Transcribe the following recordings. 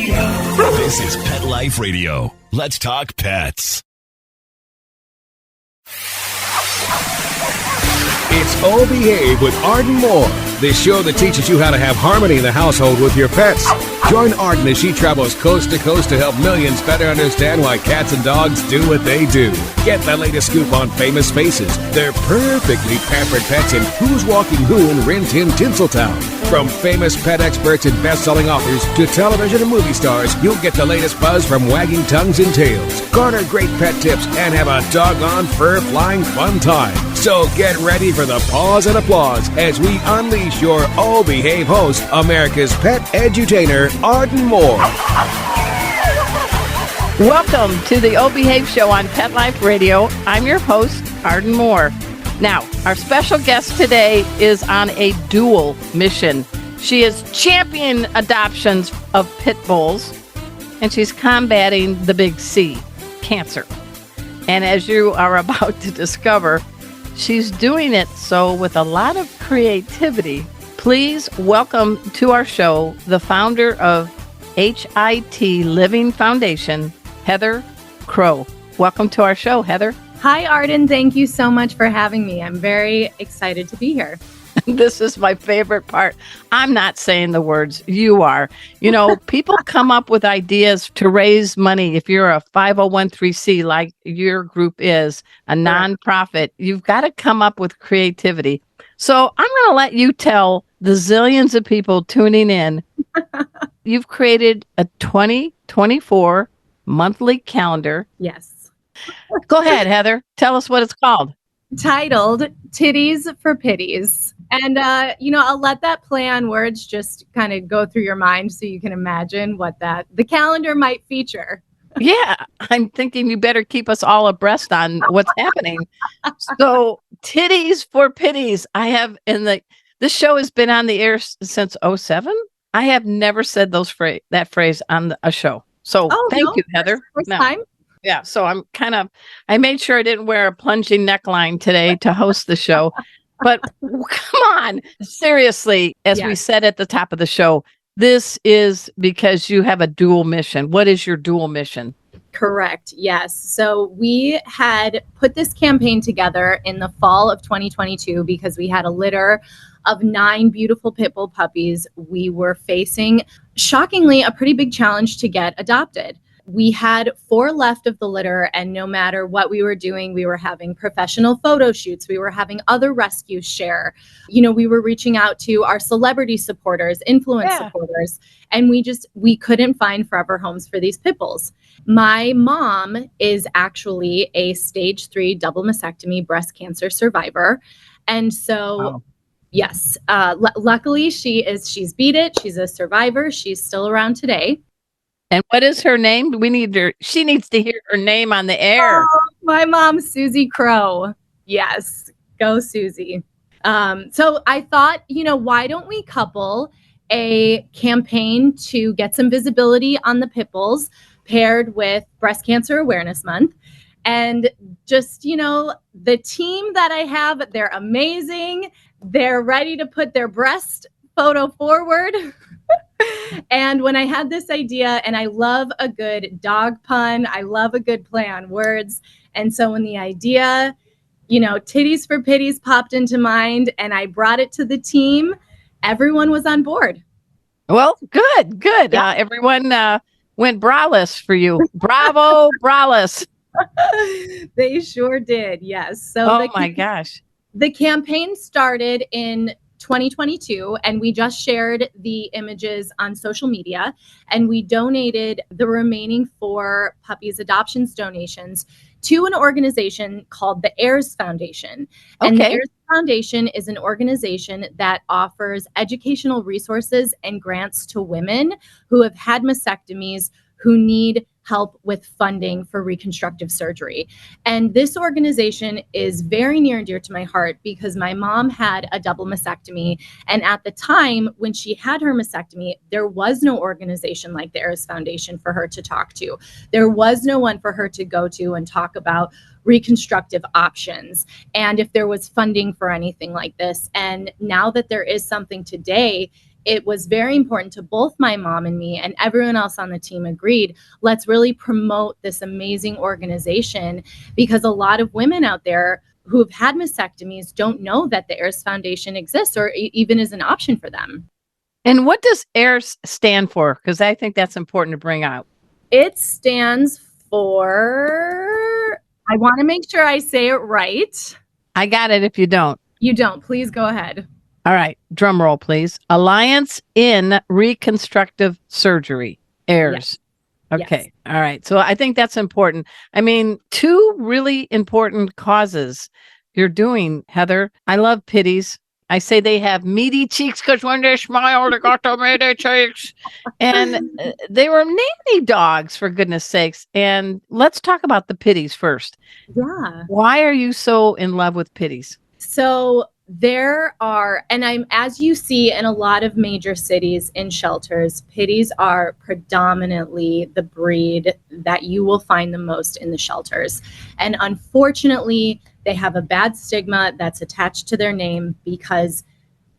This is Pet Life Radio. Let's talk pets. It's Oh Behave with Arden Moore, the show that teaches you how to have harmony in the household with your pets. Join Arden as she travels coast to coast to help millions better understand why cats and dogs do what they do. Get the latest scoop on famous faces, their perfectly pampered pets, and who's walking who in Rin Tin Tinseltown. From famous pet experts and best-selling authors to television and movie stars, you'll get the latest buzz from wagging tongues and tails, garner great pet tips, and have a doggone fur-flying fun time. So get ready for the pause and applause as we unleash your Oh Behave host, America's pet edutainer, Arden Moore. Welcome to the Oh Behave Show on Pet Life Radio. I'm your host, Arden Moore. Now, our special guest today is on a dual mission. She is champion adoptions of pit bulls, and she's combating the big C, cancer. And as you are about to discover, she's doing it so with a lot of creativity. Please welcome to our show the founder of HIT Living Foundation, Heather Crow. Welcome to our show, Heather. Hi, Arden. Thank you so much for having me. I'm very excited to be here. This is my favorite part. I'm not saying the words, you are. You know, people come up with ideas to raise money. If you're a 501c like your group is, a nonprofit, you've got to come up with creativity. So I'm going to let you tell the zillions of people tuning in. You've created a 2024 monthly calendar. Yes. Go ahead, Heather. Tell us what it's called. Titled Titties for Pitties. And, I'll let that play on words just kind of go through your mind so you can imagine what the calendar might feature. Yeah, I'm thinking you better keep us all abreast on what's happening. So, Titties for Pitties. I have this show has been on the air since 2007. I have never said that phrase on a show. So, thank you, Heather. First time. Yeah, so I made sure I didn't wear a plunging neckline today to host the show. But come on, seriously, as we said at the top of the show, this is because you have a dual mission. What is your dual mission? Correct. Yes. So we had put this campaign together in the fall of 2022 because we had a litter of 9 beautiful pit bull puppies. We were facing, shockingly, a pretty big challenge to get adopted. We had 4 left of the litter, and no matter what we were doing, we were having professional photo shoots. We were having other rescues share. We were reaching out to our celebrity supporters, influence supporters, and we couldn't find forever homes for these pit bulls. My mom is actually a stage 3 double mastectomy breast cancer survivor. And so, yes, luckily she's beat it. She's a survivor. She's still around today. And what is her name? She needs to hear her name on the air. Oh, my mom, Susie Crow. Yes. Go, Susie. So I thought, why don't we couple a campaign to get some visibility on the pit bulls paired with Breast Cancer Awareness Month? And just, the team that I have, they're amazing. They're ready to put their breast photo forward. And when I had this idea, and I love a good dog pun, I love a good play on words. And so when the idea, Titties for Pitties popped into mind and I brought it to the team, everyone was on board. Well, good. Yeah. Everyone went braless for you. Bravo, braless. They sure did. Yes. So my gosh. The campaign started in 2022, and we just shared the images on social media, and we donated the remaining 4 puppies adoptions donations to an organization called the Heirs Foundation. And the Heirs Foundation is an organization that offers educational resources and grants to women who have had mastectomies who need help with funding for reconstructive surgery. And this organization is very near and dear to my heart because my mom had a double mastectomy. And at the time when she had her mastectomy, there was no organization like the Heirs Foundation for her to talk to. There was no one for her to go to and talk about reconstructive options and if there was funding for anything like this. And now that there is something today, it was very important to both my mom and me, and everyone else on the team agreed, let's really promote this amazing organization, because a lot of women out there who have had mastectomies don't know that the heirs foundation exists or even is an option for them. And what does heirs stand for? Because I think that's important to bring out. It stands for, I want to make sure I say it right. I got it if you don't. You don't. Please go ahead. All right. Drum roll, please. Alliance in Reconstructive Surgery. Heirs. Yes. Okay. Yes. All right. So I think that's important. I mean, two really important causes you're doing, Heather. I love pitties. I say they have meaty cheeks because when they smile, they got the meaty cheeks. And they were nanny dogs, for goodness sakes. And let's talk about the pitties first. Yeah. Why are you so in love with pitties? So there are, and as you see in a lot of major cities in shelters, pitties are predominantly the breed that you will find the most in the shelters. And unfortunately, they have a bad stigma that's attached to their name because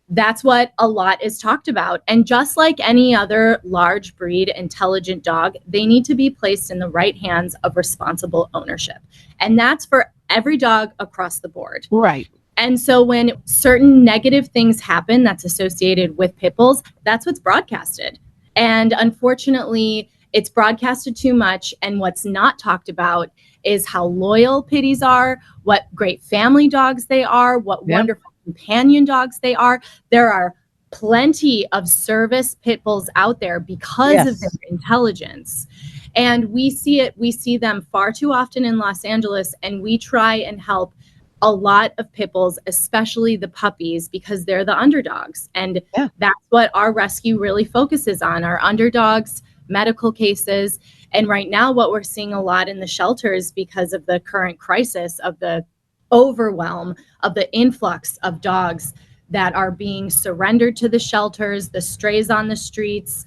that's what a lot is talked about. And just like any other large breed, intelligent dog, they need to be placed in the right hands of responsible ownership. And that's for every dog across the board. Right. And so when certain negative things happen that's associated with pit bulls, that's what's broadcasted. And unfortunately, it's broadcasted too much. And what's not talked about is how loyal pitties are, what great family dogs they are, what wonderful companion dogs they are. There are plenty of service pit bulls out there because of their intelligence. And we see them far too often in Los Angeles, and we try and help a lot of pit bulls, especially the puppies, because they're the underdogs. And that's what our rescue really focuses on, our underdogs, medical cases. And right now, what we're seeing a lot in the shelters because of the current crisis of the overwhelm of the influx of dogs that are being surrendered to the shelters, the strays on the streets,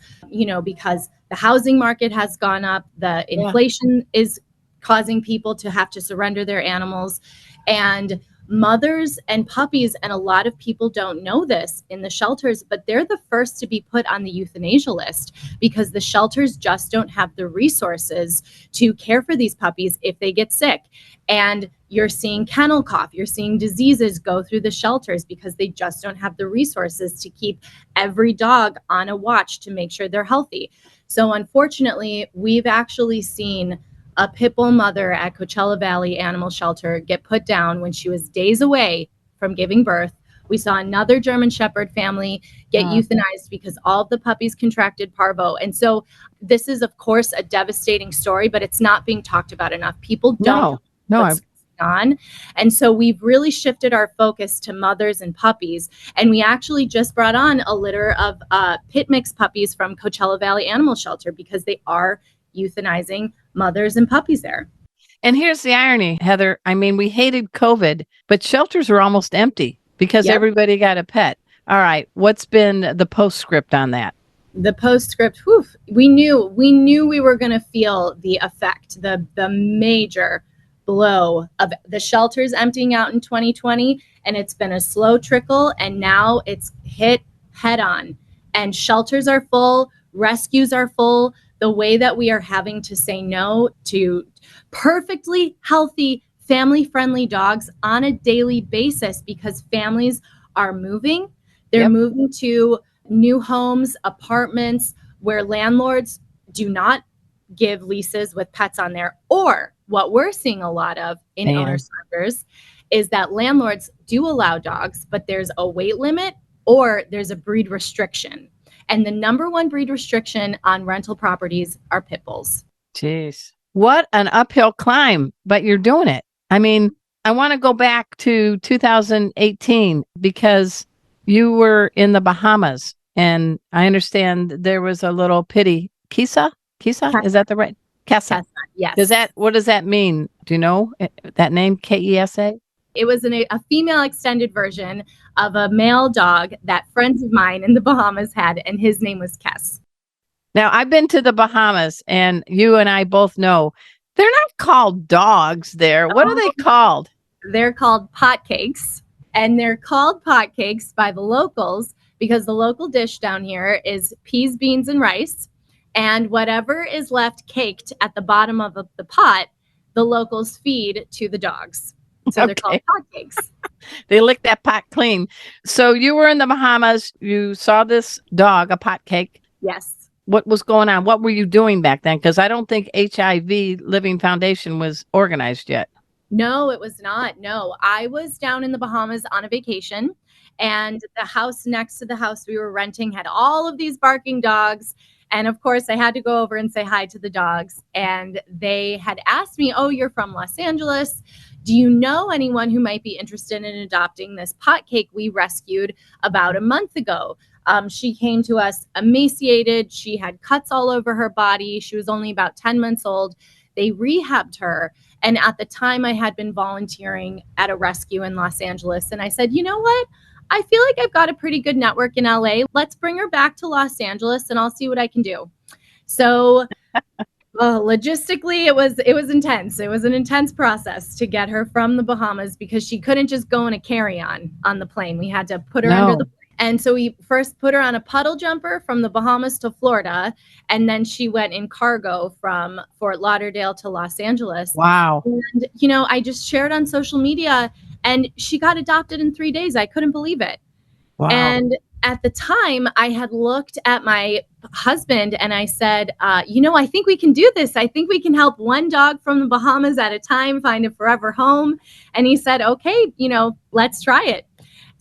because the housing market has gone up, the inflation is causing people to have to surrender their animals. And mothers and puppies, and a lot of people don't know this in the shelters, but they're the first to be put on the euthanasia list because the shelters just don't have the resources to care for these puppies if they get sick. And you're seeing kennel cough, you're seeing diseases go through the shelters because they just don't have the resources to keep every dog on a watch to make sure they're healthy. So unfortunately, we've actually seen a pit bull mother at Coachella Valley Animal Shelter get put down when she was days away from giving birth. We saw another German Shepherd family get euthanized because all of the puppies contracted parvo. And so this is, of course, a devastating story, but it's not being talked about enough. People don't know what's going on. And so we've really shifted our focus to mothers and puppies. And we actually just brought on a litter of pit mix puppies from Coachella Valley Animal Shelter because they are euthanizing mothers and puppies there. And here's the irony, Heather. I mean, we hated COVID, but shelters are almost empty because everybody got a pet. All right. What's been the postscript on that? The postscript, we knew we were going to feel the effect, the major blow of the shelters emptying out in 2020. And it's been a slow trickle. And now it's hit head on. And shelters are full. Rescues are full. The way that we are having to say no to perfectly healthy, family-friendly dogs on a daily basis because families are moving. They're moving to new homes, apartments where landlords do not give leases with pets on there. Or what we're seeing a lot of in owner surrenders is that landlords do allow dogs, but there's a weight limit or there's a breed restriction. And the number one breed restriction on rental properties are pit bulls. Jeez. What an uphill climb, but you're doing it. I mean, I want to go back to 2018 because you were in the Bahamas and I understand there was a little pitty. Kesa? Is that the right? Kesa. Yes. What does that mean? Do you know that name? Kesa? It was a female extended version of a male dog that friends of mine in the Bahamas had, and his name was Kes. Now, I've been to the Bahamas, and you and I both know they're not called dogs there. What are they called? They're called potcakes, and they're called potcakes by the locals because the local dish down here is peas, beans, and rice. And whatever is left caked at the bottom of the pot, the locals feed to the dogs. So they're called pot cakes. They lick that pot clean. So you were in the Bahamas. You saw this dog, a pot cake. Yes. What was going on? What were you doing back then? Because I don't think HIV Living Foundation was organized yet. No, it was not. No, I was down in the Bahamas on a vacation, and the house next to the house we were renting had all of these barking dogs. And of course, I had to go over and say hi to the dogs. And they had asked me, "Oh, you're from Los Angeles. Do you know anyone who might be interested in adopting this pot cake we rescued about a month ago?" She came to us emaciated. She had cuts all over her body. She was only about 10 months old. They rehabbed her. And at the time, I had been volunteering at a rescue in Los Angeles. And I said, you know what? I feel like I've got a pretty good network in LA. Let's bring her back to Los Angeles and I'll see what I can do. So logistically, it was intense. It was an intense process to get her from the Bahamas because she couldn't just go in a carry-on on the plane. We had to put her under the plane. And so we first put her on a puddle jumper from the Bahamas to Florida. And then she went in cargo from Fort Lauderdale to Los Angeles. Wow. And, I just shared on social media and she got adopted in 3 days. I couldn't believe it. Wow. And at the time I had looked at my husband and I said, I think we can do this. I think we can help one dog from the Bahamas at a time find a forever home. And he said, okay, let's try it.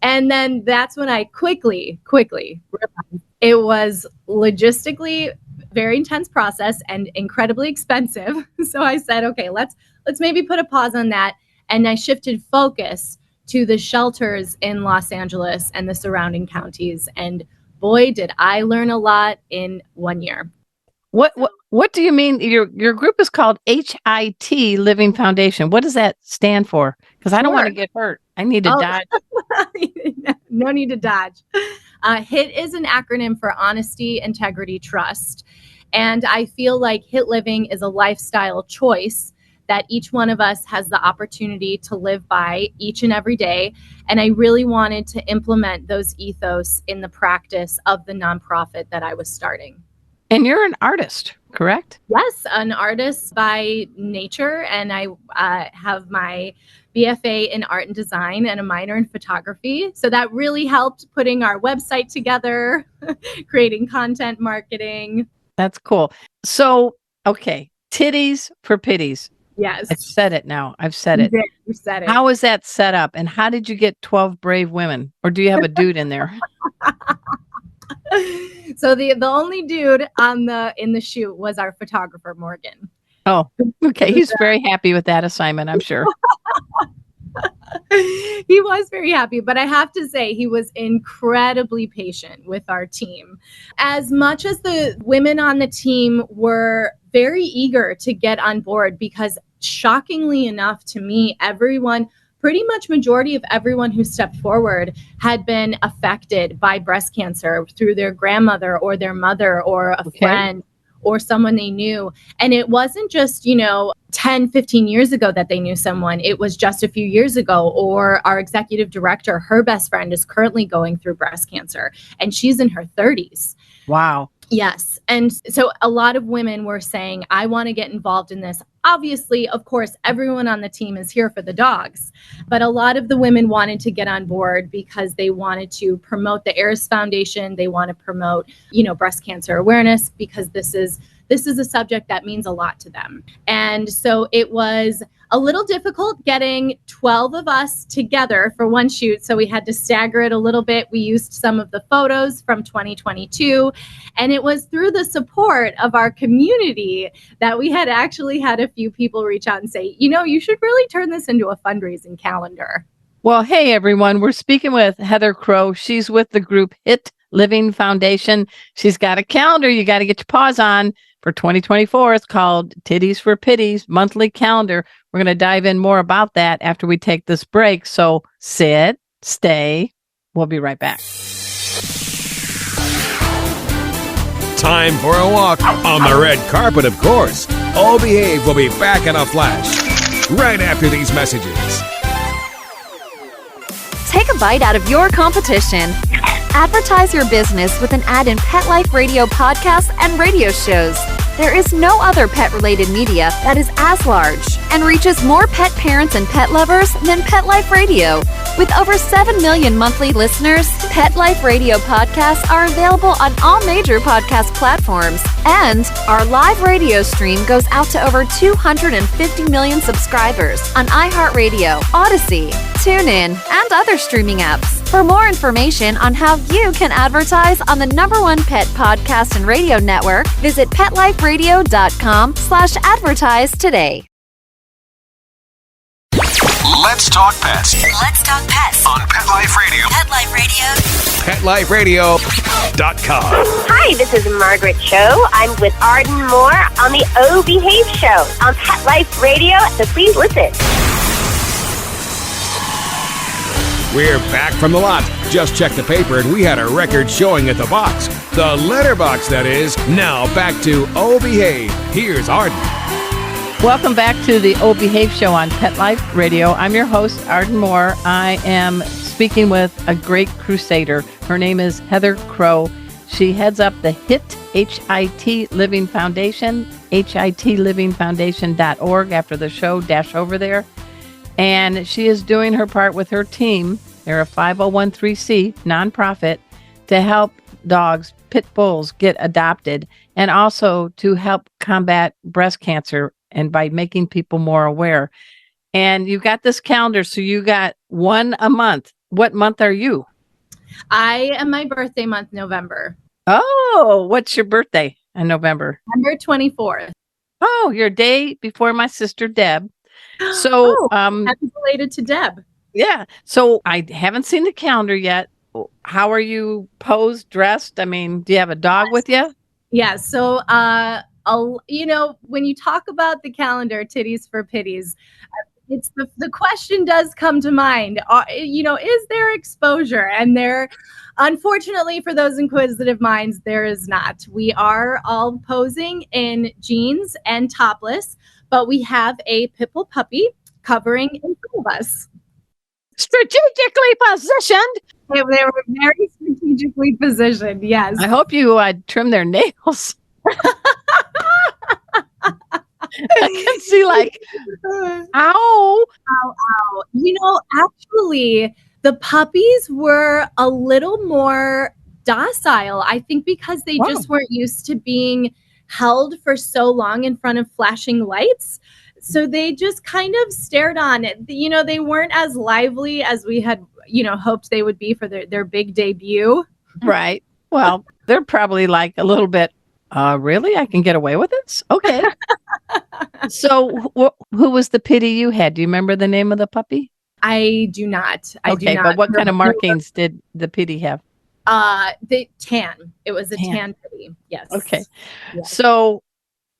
And then that's when I quickly realized it was logistically very intense process and incredibly expensive. So I said, okay, let's maybe put a pause on that. And I shifted focus to the shelters in Los Angeles and the surrounding counties. And boy, did I learn a lot in 1 year. What do you mean? Your group is called HIT Living Foundation. What does that stand for? Because I don't want to get hurt. I need to dodge. No need to dodge. HIT is an acronym for Honesty, Integrity, Trust. And I feel like HIT living is a lifestyle choice that each one of us has the opportunity to live by each and every day. And I really wanted to implement those ethos in the practice of the nonprofit that I was starting. And you're an artist, correct? Yes, an artist by nature. And I have my BFA in art and design and a minor in photography. So that really helped putting our website together, creating content marketing. That's cool. So, okay, titties for pitties. Yes. I've said it now. I've said it. You said it. How is that set up? And how did you get 12 brave women? Or do you have a dude in there? So the only dude in the shoot was our photographer, Morgan. Oh, okay. He's very happy with that assignment, I'm sure. He was very happy, but I have to say he was incredibly patient with our team. As much as the women on the team were very eager to get on board, because shockingly enough to me, pretty much majority of everyone who stepped forward had been affected by breast cancer through their grandmother or their mother or a friend or someone they knew. And it wasn't just, 10, 15 years ago that they knew someone. It was just a few years ago. Or our executive director, her best friend is currently going through breast cancer and she's in her 30s. Wow. Yes. And so a lot of women were saying, I want to get involved in this. Obviously, of course, everyone on the team is here for the dogs, but a lot of the women wanted to get on board because they wanted to promote the AIRS Foundation. They want to promote, breast cancer awareness because this is a subject that means a lot to them. And so it was a little difficult getting 12 of us together for one shoot. So we had to stagger it a little bit. We used some of the photos from 2022. And it was through the support of our community that we had actually had a few people reach out and say, you should really turn this into a fundraising calendar. Well, hey, everyone. We're speaking with Heather Crow. She's with the group HIT Living Foundation. She's got a calendar you got to get your paws on for 2024. It's called Titties for Pitties monthly calendar. We're going to dive in more about that after we take this break. So sit, stay. We'll be right back. Time for a walk on the red carpet, of course. All Behave will be back in a flash right after these messages. Take a bite out of your competition. Advertise your business with an ad in Pet Life Radio podcasts and radio shows. There is no other pet-related media that is as large and reaches more pet parents and pet lovers than Pet Life Radio. With over 7 million monthly listeners, Pet Life Radio podcasts are available on all major podcast platforms, and our live radio stream goes out to over 250 million subscribers on iHeartRadio, Odyssey, TuneIn, and other streaming apps. For more information on how you can advertise on the #1 pet podcast and radio network, visit PetLifeRadio.com/advertise today. Let's talk pets Let's talk pets on Pet Life Radio. Pet Life Radio. PetLifeRadio.com. Hi, this is Margaret Cho. I'm with Arden Moore on the O Behave Show on Pet Life Radio, so please listen. We're back from the lot. Just checked the paper and we had a record showing at the box. The letterbox, that is. Now back to O Behave. Here's Arden. Welcome back to the O Behave Show on Pet Life Radio. I'm your host, Arden Moore. I am speaking with a great crusader. Her name is Heather Crow. She heads up the HIT Living Foundation, hitlivingfoundation.org. After the show, dash over there. And she is doing her part with her team. They're a 501c nonprofit to help dogs, pit bulls, get adopted, and also to help combat breast cancer and by making people more aware. And you got this calendar, so you got one a month. What month are you? I am my birthday month, November. Oh, what's your birthday in November? November 24th. Oh, your day before my sister Deb. So, happy related to Deb. Yeah. So I haven't seen the calendar yet. How are you posed, dressed? I mean, do you have a dog with you? Yeah. So, when you talk about the calendar, titties for pitties, it's the question does come to mind. Is there exposure? And there, unfortunately, for those inquisitive minds, there is not. We are all posing in jeans and topless, but we have a pit bull puppy covering in front of us. Strategically positioned. They were very strategically positioned. Yes. I hope you trim their nails. I can see ow. Actually, the puppies were a little more docile. I think because they just weren't used to being held for so long in front of flashing lights. So they just kind of stared on it. They weren't as lively as we had, hoped they would be for their big debut. Right. Well, they're probably like a little bit, really? I can get away with this? Okay. So who was the pitty you had? Do you remember the name of the puppy? I do not. I do not. But what kind of markings did the pitty have? The tan. It was a tan pitty. Yes. Okay. Yes. So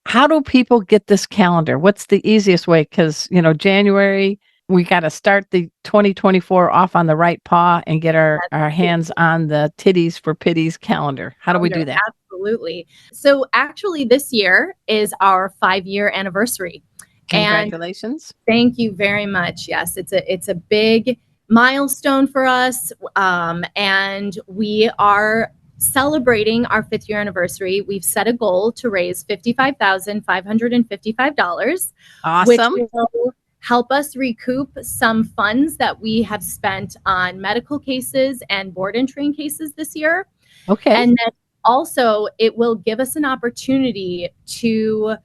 how do people get this calendar? What's the easiest way? Because, January, we got to start the 2024 off on the right paw and get our hands on the Titties for Pitties calendar. How do we do that? Absolutely. So actually this year is our 5-year anniversary. Congratulations. And thank you very much. Yes, it's a big milestone for us. And we are celebrating our 5th year anniversary. We've set a goal to raise $55,555. Awesome. Which will help us recoup some funds that we have spent on medical cases and board and train cases this year. Okay. And then also it will give us an opportunity to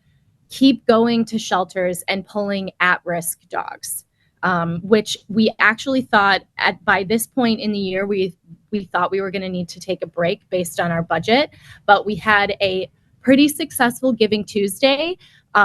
keep going to shelters and pulling at-risk dogs, which we actually thought by this point in the year, we thought we were going to need to take a break based on our budget, but we had a pretty successful Giving Tuesday,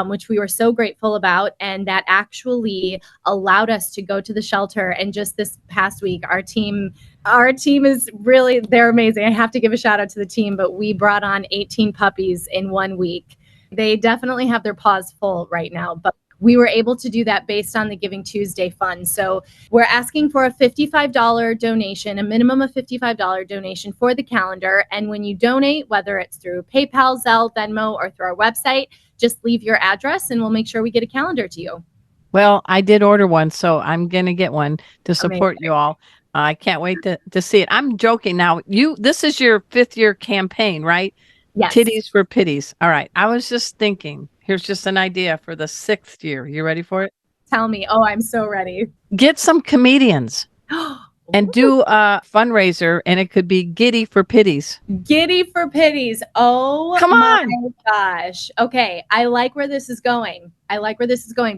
which we were so grateful about. And that actually allowed us to go to the shelter. And just this past week, our team is really, they're amazing. I have to give a shout out to the team, but we brought on 18 puppies in 1 week. They definitely have their paws full right now, but we were able to do that based on the Giving Tuesday fund. So we're asking for a $55 donation, a minimum of $55 donation for the calendar. And when you donate, whether it's through PayPal, Zelle, Venmo, or through our website, just leave your address and we'll make sure we get a calendar to you. Well, I did order one, so I'm going to get one to support you all. I can't wait to see it. I'm joking now. This is your 5th year campaign, right? Yes. Titties for Pitties. All right. I was just thinking, here's just an idea for the 6th year. You ready for it? Tell me. Oh, I'm so ready. Get some comedians and do a fundraiser, and it could be Giddy for Pitties. Giddy for Pitties. Oh, Come my on. gosh. Okay. I like where this is going.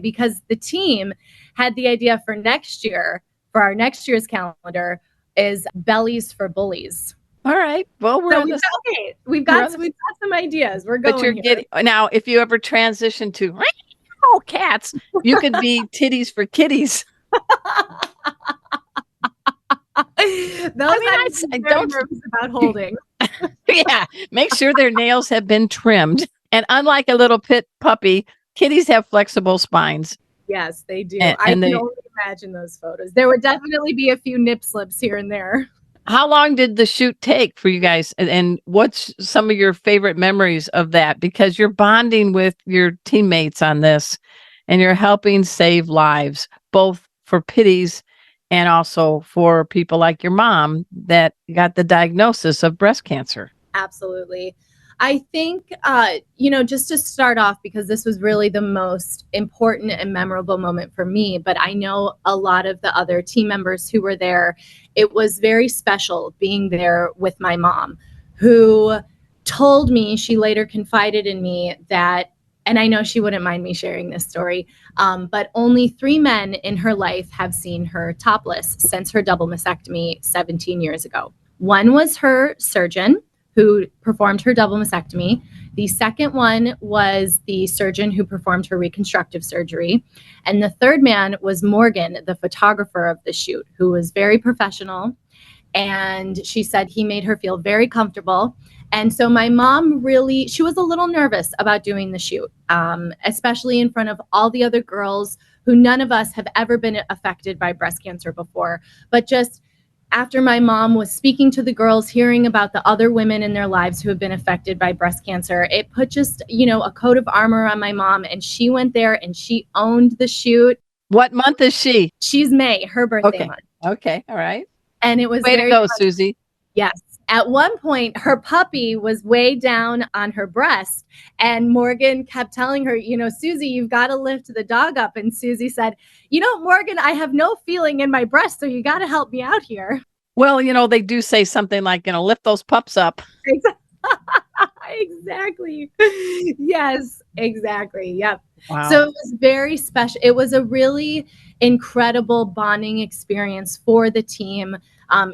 Because the team had the idea for next year, for our next year's calendar, is Bellies for Bullies. All right. Well, we've got some ideas. We're going. But you're here. now, if you ever transition to cats, you could be Titties for Kitties. I don't nervous about holding. Yeah, make sure their nails have been trimmed. And unlike a little pit puppy, kitties have flexible spines. Yes, they do. I can only imagine those photos. There would definitely be a few nip slips here and there. How long did the shoot take for you guys? And what's some of your favorite memories of that? Because you're bonding with your teammates on this and you're helping save lives, both for pitties and also for people like your mom that got the diagnosis of breast cancer. Absolutely. I think, just to start off, because this was really the most important and memorable moment for me, but I know a lot of the other team members who were there, it was very special being there with my mom, who told me, she later confided in me that, and I know she wouldn't mind me sharing this story, but only 3 men in her life have seen her topless since her double mastectomy 17 years ago. One was her surgeon, who performed her double mastectomy. The second one was the surgeon who performed her reconstructive surgery. And the third man was Morgan, the photographer of the shoot, who was very professional. And she said he made her feel very comfortable. And so my mom she was a little nervous about doing the shoot, especially in front of all the other girls who none of us have ever been affected by breast cancer before. But just after my mom was speaking to the girls, hearing about the other women in their lives who have been affected by breast cancer, it put just, a coat of armor on my mom. And she went there and she owned the shoot. What month is she? She's May, her birthday month. Okay. All right. And it was way to go, Susie. Yes. At one point, her puppy was way down on her breast. And Morgan kept telling her, Susie, you've got to lift the dog up. And Susie said, Morgan, I have no feeling in my breast, so you got to help me out here. Well, they do say something like, lift those pups up. Exactly. Yes, exactly. Yep. Wow. So it was very special. It was a really incredible bonding experience for the team.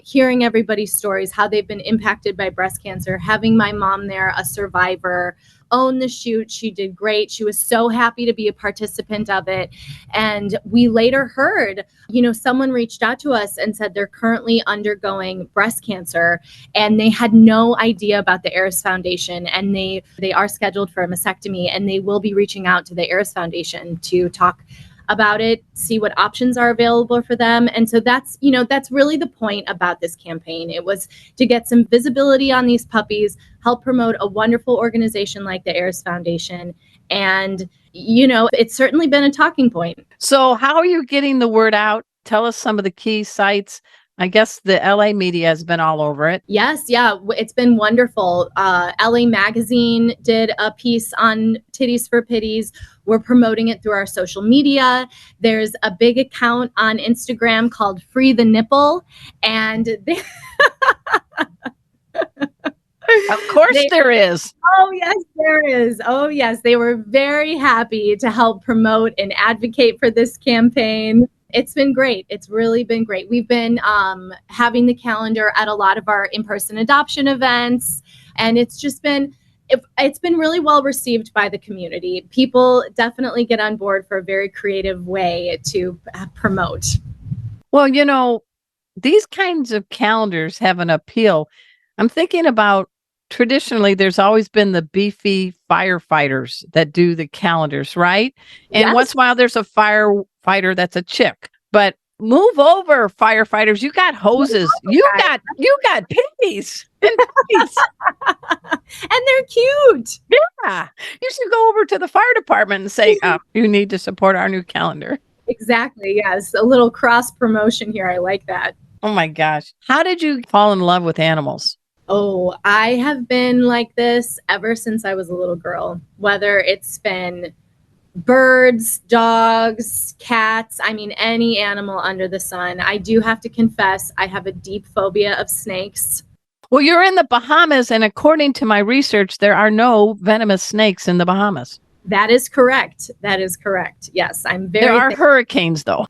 Hearing everybody's stories, how they've been impacted by breast cancer, having my mom there, a survivor, own the shoot. She did great. She was so happy to be a participant of it. And we later heard, someone reached out to us and said they're currently undergoing breast cancer and they had no idea about the Eris Foundation. And they are scheduled for a mastectomy and they will be reaching out to the Eris Foundation to talk about it, see what options are available for them. And so that's really the point about this campaign. It was to get some visibility on these puppies, help promote a wonderful organization like the Eris Foundation. And, it's certainly been a talking point. So how are you getting the word out? Tell us some of the key sites. I guess the LA media has been all over it. Yes. Yeah. It's been wonderful. LA Magazine did a piece on Titties for Pitties. We're promoting it through our social media. There's a big account on Instagram called Free the Nipple. And of course there is. Oh, yes, there is. Oh, yes. They were very happy to help promote and advocate for this campaign. It's been great. It's really been great. We've been having the calendar at a lot of our in-person adoption events, and it's been really well received by the community. People definitely get on board for a very creative way to promote. Well, these kinds of calendars have an appeal. I'm thinking about traditionally, there's always been the beefy firefighters that do the calendars, right? And Yes. once in a while, there's a firefighter that's a chick. But move over, firefighters. You got hoses. You got pitties. And pitties. And they're cute. Yeah. You should go over to the fire department and say, you need to support our new calendar. Exactly. Yes. A little cross promotion here. I like that. Oh my gosh. How did you fall in love with animals? Oh, I have been like this ever since I was a little girl, whether it's been birds, dogs, cats, I mean, any animal under the sun. I do have to confess, I have a deep phobia of snakes. Well, you're in the Bahamas, and according to my research, there are no venomous snakes in the Bahamas. That is correct. That is correct. Yes, I'm very. There are hurricanes, though.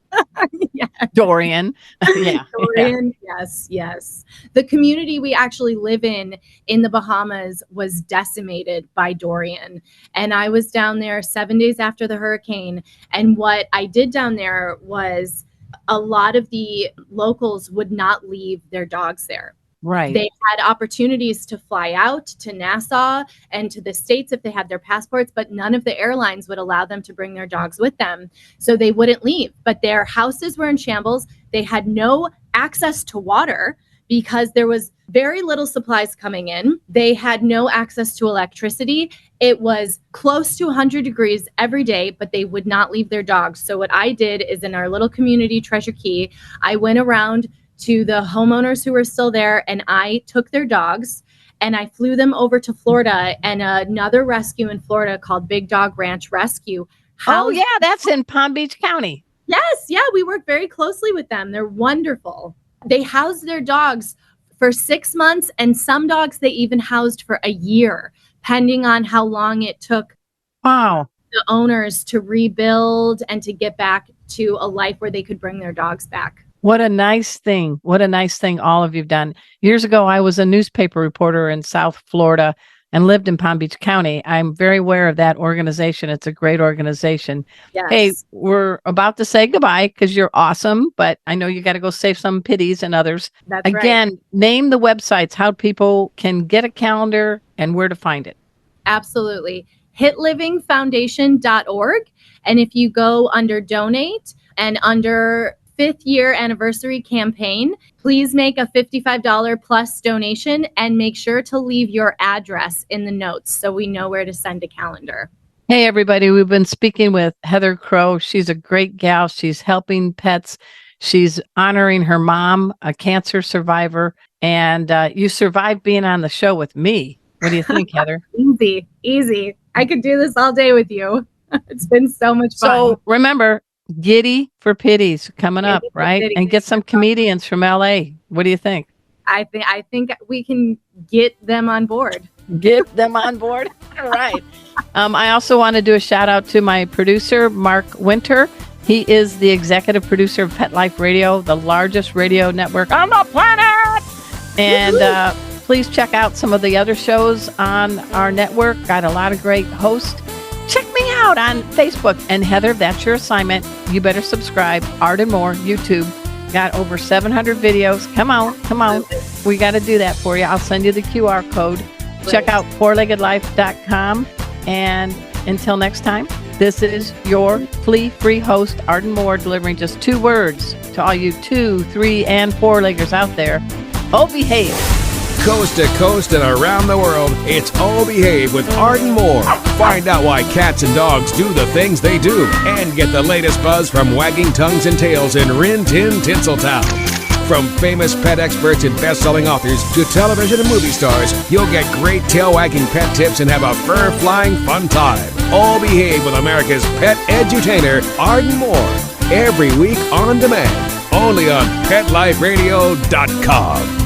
Yeah. Dorian. Yeah. Dorian. Yes, yes. The community we actually live in the Bahamas was decimated by Dorian. And I was down there 7 days after the hurricane. And what I did down there was a lot of the locals would not leave their dogs there. Right. They had opportunities to fly out to Nassau and to the States if they had their passports, but none of the airlines would allow them to bring their dogs with them. So they wouldn't leave. But their houses were in shambles. They had no access to water because there was very little supplies coming in. They had no access to electricity. It was close to 100 degrees every day, but they would not leave their dogs. So what I did is in our little community, Treasure Key, I went around to the homeowners who were still there, and I took their dogs and I flew them over to Florida, and another rescue in Florida called Big Dog Ranch Rescue. Oh, yeah, that's in Palm Beach County. Yes, yeah, we work very closely with them. They're wonderful. They housed their dogs for 6 months, and some dogs they even housed for a year, depending on how long it took Wow. the owners to rebuild and to get back to a life where they could bring their dogs back. What a nice thing. What a nice thing all of you've done. Years ago, I was a newspaper reporter in South Florida and lived in Palm Beach County. I'm very aware of that organization. It's a great organization. Yes. Hey, we're about to say goodbye because you're awesome, but I know you got to go save some pitties and others. That's Again, right. name the websites, how people can get a calendar and where to find it. Absolutely. hitlivingfoundation.org. And if you go under donate and under 5th year anniversary campaign, please make a $55 plus donation and make sure to leave your address in the notes so we know where to send a calendar. Hey, everybody. We've been speaking with Heather Crow. She's a great gal. She's helping pets. She's honoring her mom, a cancer survivor. And you survived being on the show with me. What do you think, Heather? Easy. I could do this all day with you. It's been so much fun. So remember, Giddy for Pitties coming up, right? Pitties. And get some comedians from LA. What do you think? I think we can get them on board. Get them on board. All right. I also want to do a shout out to my producer, Mark Winter. He is the executive producer of Pet Life Radio, the largest radio network on the planet. And please check out some of the other shows on our network. Got a lot of great hosts. Check me out on Facebook. And Heather, that's your assignment. You better subscribe. Art and More, YouTube. Got over 700 videos. Come on. We got to do that for you. I'll send you the QR code. Great. Check out fourleggedlife.com. And until next time, this is your flea-free host, Art and More, delivering just 2 words to all you 2, 3, and 4-leggers out there. Oh, behave. Coast to coast and around the world, it's All Behave with Arden Moore. Find out why cats and dogs do the things they do and get the latest buzz from wagging tongues and tails in Rin Tin Tinseltown. From famous pet experts and best-selling authors to television and movie stars, you'll get great tail-wagging pet tips and have a fur-flying fun time. All Behave with America's pet edutainer, Arden Moore. Every week on demand, only on PetLifeRadio.com.